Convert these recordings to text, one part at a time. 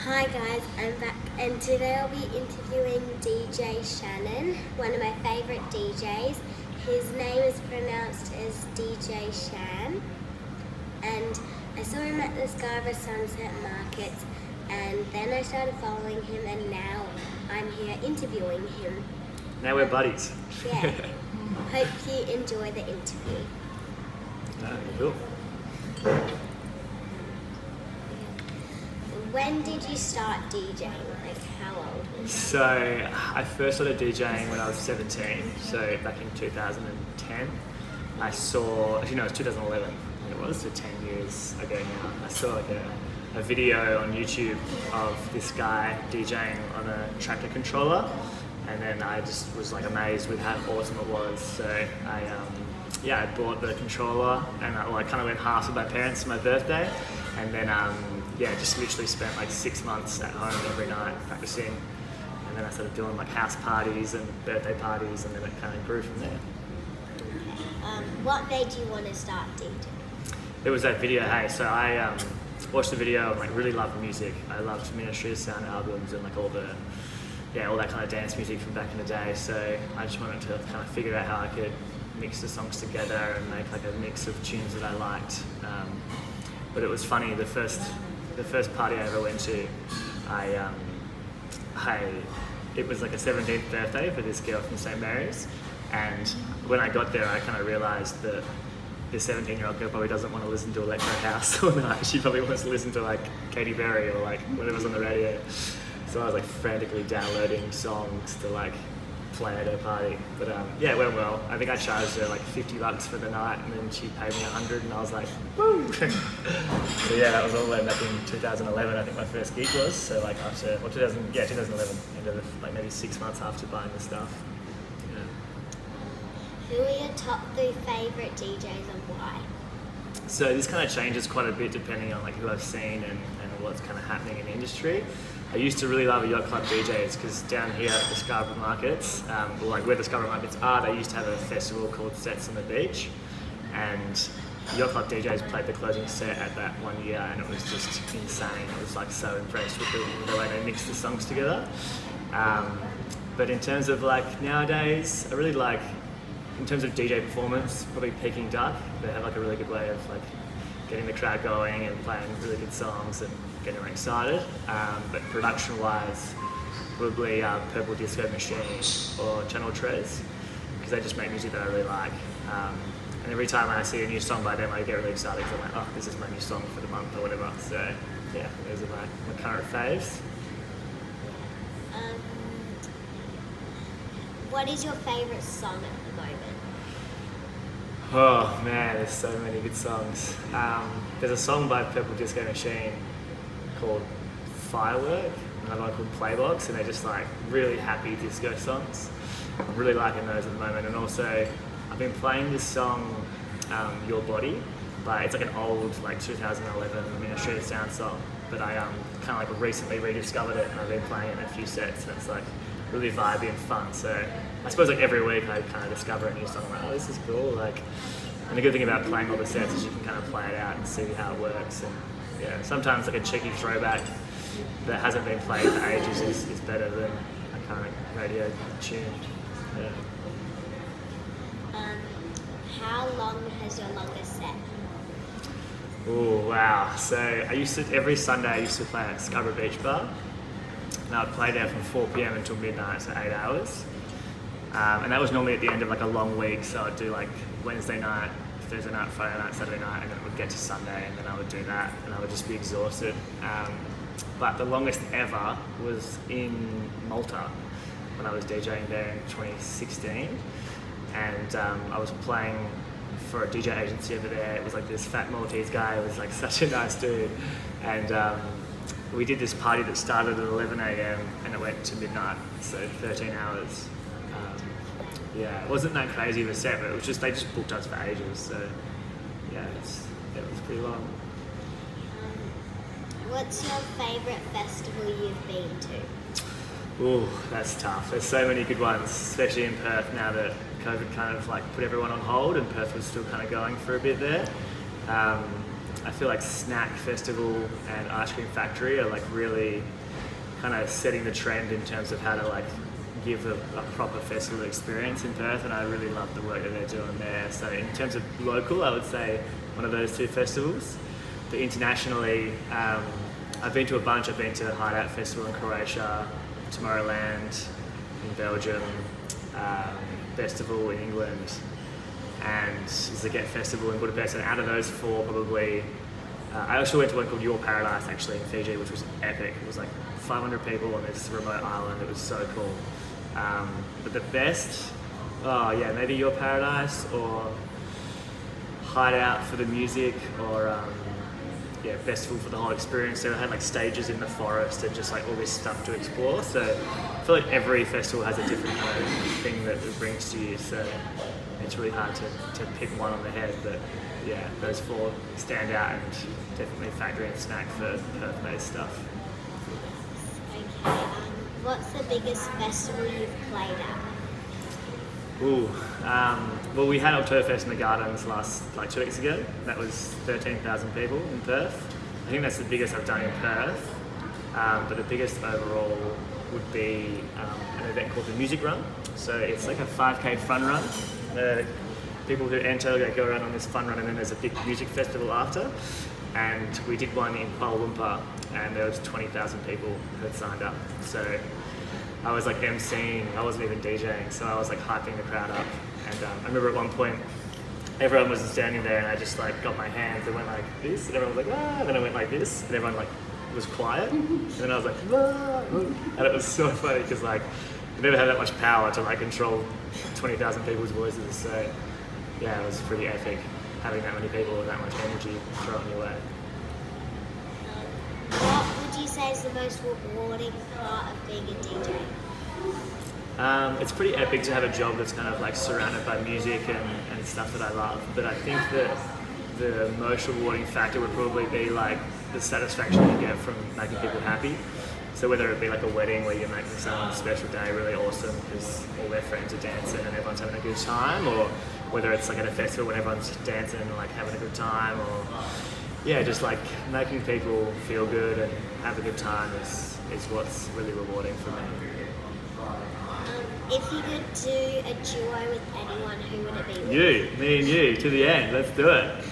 Hi guys, I'm back and today I'll be interviewing DJ Shannon, one of my favourite DJs. His name is pronounced as DJ Shann, and I saw him at the Scarborough Sunset Markets, and then I started following him, and now I'm here interviewing him. Now we're buddies. Yeah. Hope you enjoy the interview. Cool. When did you start DJing? Like how old? So I first started DJing when I was 17, so back in 2010. I saw, actually no, it was 2011. It was, so 10 years ago now. I saw like a video on YouTube of this guy DJing on a tractor controller, and then I just was like amazed with how awesome it was. So I bought the controller, and I kind of went halves with my parents for my birthday, and then just literally spent like 6 months at home every night practicing, and then I started doing like house parties and birthday parties, and then it kind of grew from there. What made you want to start DJing? It was that video, hey, so I watched the video and like really loved music. I loved Ministry of Sound albums and like all that kind of dance music from back in the day, so I just wanted to kind of figure out how I could mix the songs together and make like a mix of tunes that I liked. But it was funny, the first party I ever went to, it was like a 17th birthday for this girl from St. Mary's, and when I got there I kind of realised that this 17-year-old girl probably doesn't want to listen to electro house all night. She probably wants to listen to like Katy Perry or like whatever's on the radio. So I was like frantically downloading songs to like play at her party. But it went well. I think I charged her like $50 for the night, and then she paid me $100, and I was like, woo! So yeah, that was all the way back in 2011. I think my first gig was. So like after 2011, end of like maybe 6 months after buying the stuff. Who are your top 3 favourite DJs and why? So this kind of changes quite a bit depending on like who I've seen and what's kind of happening in the industry. I used to really love yacht club DJs because down here at the Scarborough Markets, like where the Scarborough Markets are, they used to have a festival called Sets on the Beach, and yacht club DJs played the closing set at that one year, and it was just insane. I was like so impressed with the way they mixed the songs together. But in terms of like nowadays, I really like, in terms of DJ performance, probably Peking Duck. They have like a really good way of like getting the crowd going and playing really good songs and getting them excited. But production-wise, probably Purple Disco Machine or Channel Trez, because they just make music that I really like. And every time I see a new song by them, I get really excited because I'm like, oh, this is my new song for the month or whatever. So yeah, those are my current faves. What is your favourite song at the moment? Oh man, there's so many good songs. There's a song by Purple Disco Machine called Firework, and another one called Playbox, and they're just like really happy disco songs. I'm really liking those at the moment. And also, I've been playing this song, Your Body, but it's like an old like 2011 Ministry of Sound song, but I kind of like recently rediscovered it, and I've been playing it in a few sets, and it's like really vibey and fun. So I suppose like every week I kind of discover a new song. I'm like, oh, this is cool. Like, and the good thing about playing all the sets is you can kind of play it out and see how it works. And yeah, sometimes like a cheeky throwback that hasn't been played for ages is better than a kind of radio tune. Yeah. How long has your longest set? Oh wow! So every Sunday I used to play at Scarborough Beach Bar. And I'd play there from 4 p.m. until midnight, so 8 hours. And that was normally at the end of like a long week, so I'd do like Wednesday night, Thursday night, Friday night, Saturday night, and then it would get to Sunday, and then I would do that, and I would just be exhausted. But the longest ever was in Malta, when I was DJing there in 2016. And I was playing for a DJ agency over there. It was like this fat Maltese guy who was like such a nice dude. And we did this party that started at 11 a.m. and it went to midnight, so 13 hours. It wasn't that crazy of a set, but it was just, they just booked us for ages, so yeah, it was pretty long. What's your favourite festival you've been to? Ooh, that's tough. There's so many good ones, especially in Perth now that COVID kind of like put everyone on hold, and Perth was still kind of going for a bit there. I feel like Snack Festival and Ice Cream Factory are like really kind of setting the trend in terms of how to like give a proper festival experience in Perth, and I really love the work that they're doing there. So in terms of local, I would say one of those two festivals. But internationally, I've been to a bunch. I've been to Hideout Festival in Croatia, Tomorrowland in Belgium, Festival in England, and Zaget Festival in Budapest. And out of those four, probably, I also went to one called Your Paradise actually in Fiji, which was epic. It was like 500 people on this remote island. It was so cool. But the best, maybe Your Paradise or Hideout for the music, or Festival for the whole experience. They had like stages in the forest and just like all this stuff to explore. So I feel like every festival has a different kind of thing that it brings to you. So it's really hard to pick one on the head. But yeah, those four stand out, and definitely factor in Snack for Perth-based stuff. Okay. What's the biggest festival you've played at? Well, we had Oktoberfest in the Gardens 2 weeks ago. That was 13,000 people in Perth. I think that's the biggest I've done in Perth. But the biggest overall would be an event called the Music Run. So it's like a 5K fun run. People who enter go around on this fun run, and then there's a big music festival after. And we did one in Kuala Lumpur, and there was 20,000 people who had signed up. So I was like emceeing, I wasn't even DJing, so I was like hyping the crowd up. And I remember at one point, everyone was standing there, and I just like got my hands and went like this, and everyone was like, ah, and then I went like this, and everyone like was quiet, and then I was like, ah, and it was so funny because like I never had that much power to like control 20,000 people's voices. So yeah, it was pretty epic having that many people and that much energy thrown your way. What would you say is the most rewarding part of being a DJ? It's pretty epic to have a job that's kind of like surrounded by music and stuff that I love. But I think that the most rewarding factor would probably be like the satisfaction you get from making people happy. So whether it be like a wedding where you're making someone's special day really awesome because all their friends are dancing and everyone's having a good time, or whether it's like at a festival when everyone's dancing and like having a good time, or just like making people feel good and have a good time is what's really rewarding for me. If you could do a duo with anyone, who would it be with? You, me and you, to the end. Let's do it.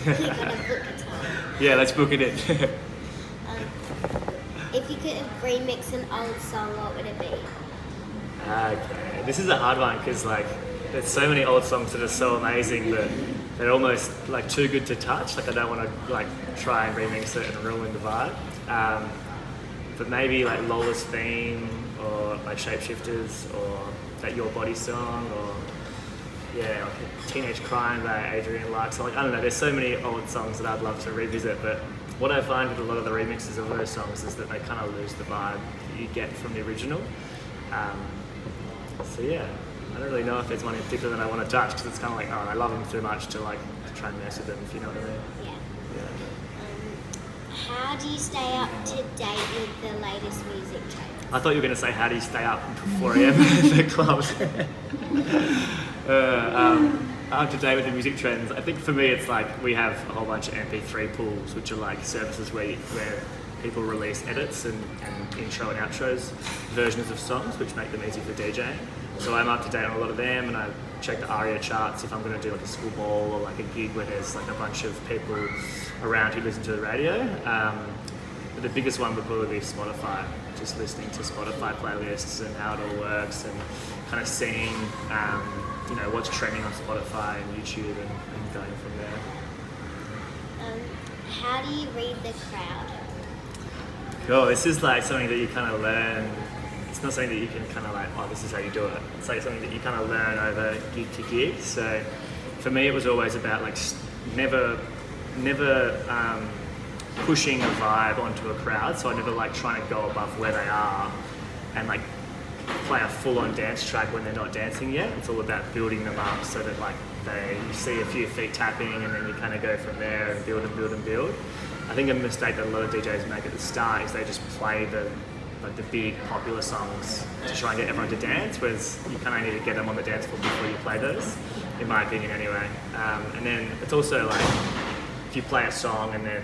Okay. You're gonna book a time. Yeah, let's book it in. If you could remix an old song, what would it be? Okay, this is a hard one because like there's so many old songs that are so amazing that they're almost like too good to touch. Like I don't want to like try and remix it and ruin the vibe. But maybe like Lola's Theme, or like Shapeshifters, or that Your Body song, or like Teenage Crime by Adrian Lux. So like I don't know, there's so many old songs that I'd love to revisit, but what I find with a lot of the remixes of those songs is that they kind of lose the vibe that you get from the original. So yeah, I don't really know if there's one in particular that I want to touch, because it's kind of like, I love them too much to like to try and mess with them, if you know what I mean. Yeah. How do you stay up to date with the latest music trends? I thought you were going to say, how do you stay up until 4 a.m. at the clubs? Up to date with the music trends. I think for me it's like we have a whole bunch of MP3 pools, which are like services where people release edits and intro and outros versions of songs, which make them easy for DJing. So I'm up to date on a lot of them, and I check the ARIA charts if I'm going to do like a school ball or like a gig where there's like a bunch of people around who listen to the radio. But the biggest one would probably be Spotify, just listening to Spotify playlists and how it all works, and kind of seeing what's trending on Spotify and YouTube and going from there. How do you read the crowd? Cool, this is like something that you kind of learn. It's not something that you can kind of like, this is how you do it. It's like something that you kind of learn over gig to gig. So for me, it was always about like never pushing a vibe onto a crowd. So I never like trying to go above where they are and like play a full-on dance track when they're not dancing yet. It's all about building them up so that like you see a few feet tapping, and then you kind of go from there and build and build and build. I think a mistake that a lot of DJs make at the start is they just play the big popular songs to try and get everyone to dance, whereas you kind of need to get them on the dance floor before you play those, in my opinion anyway. And then it's also like if you play a song and then,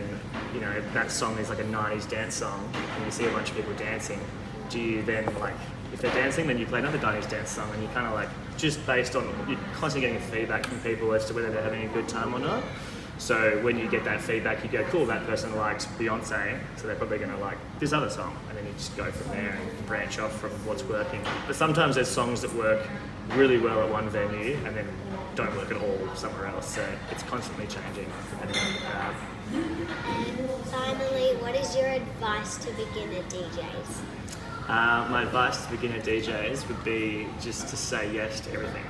you know, that song is like a 90s dance song and you see a bunch of people dancing, do you then like, if they're dancing, then you play another 90s dance song and you kind of like, just based on, you're constantly getting feedback from people as to whether they're having a good time or not. So when you get that feedback, you go, cool, that person likes Beyonce, so they're probably going to like this other song. And then you just go from there and branch off from what's working. But sometimes there's songs that work really well at one venue and then don't work at all somewhere else. So it's constantly changing depending on the crowd. And finally, what is your advice to beginner DJs? My advice to beginner DJs would be just to say yes to everything.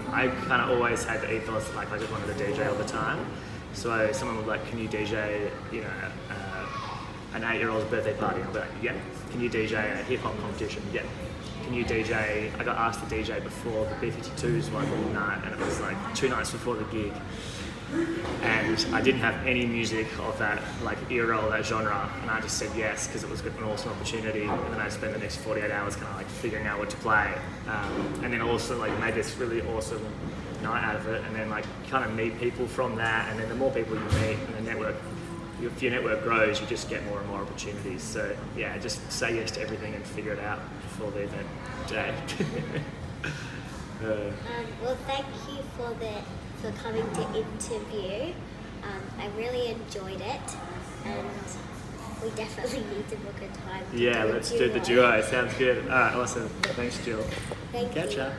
I kind of always had the ethos that like I just wanted to DJ all the time. So someone would like, can you DJ, you know, an 8-year-old's birthday party? I'll be like, yeah. Can you DJ a hip hop competition? Yeah. Can you DJ? I got asked to DJ before the B-52s one night, and it was like 2 nights before the gig. And I didn't have any music of that like era or that genre, and I just said yes because it was an awesome opportunity. And then I spent the next 48 hours kind of like figuring out what to play, and then also like made this really awesome night out of it. And then like kind of meet people from that, and then the more people you meet and the network, if your network grows, you just get more and more opportunities. So yeah, just say yes to everything and figure it out before the event day. Well, thank you for coming to interview. I really enjoyed it, and we definitely need to book a time to Yeah, let's do the duo. Sounds good. All right, awesome. Thanks, Jill. Thank you. Catch ya.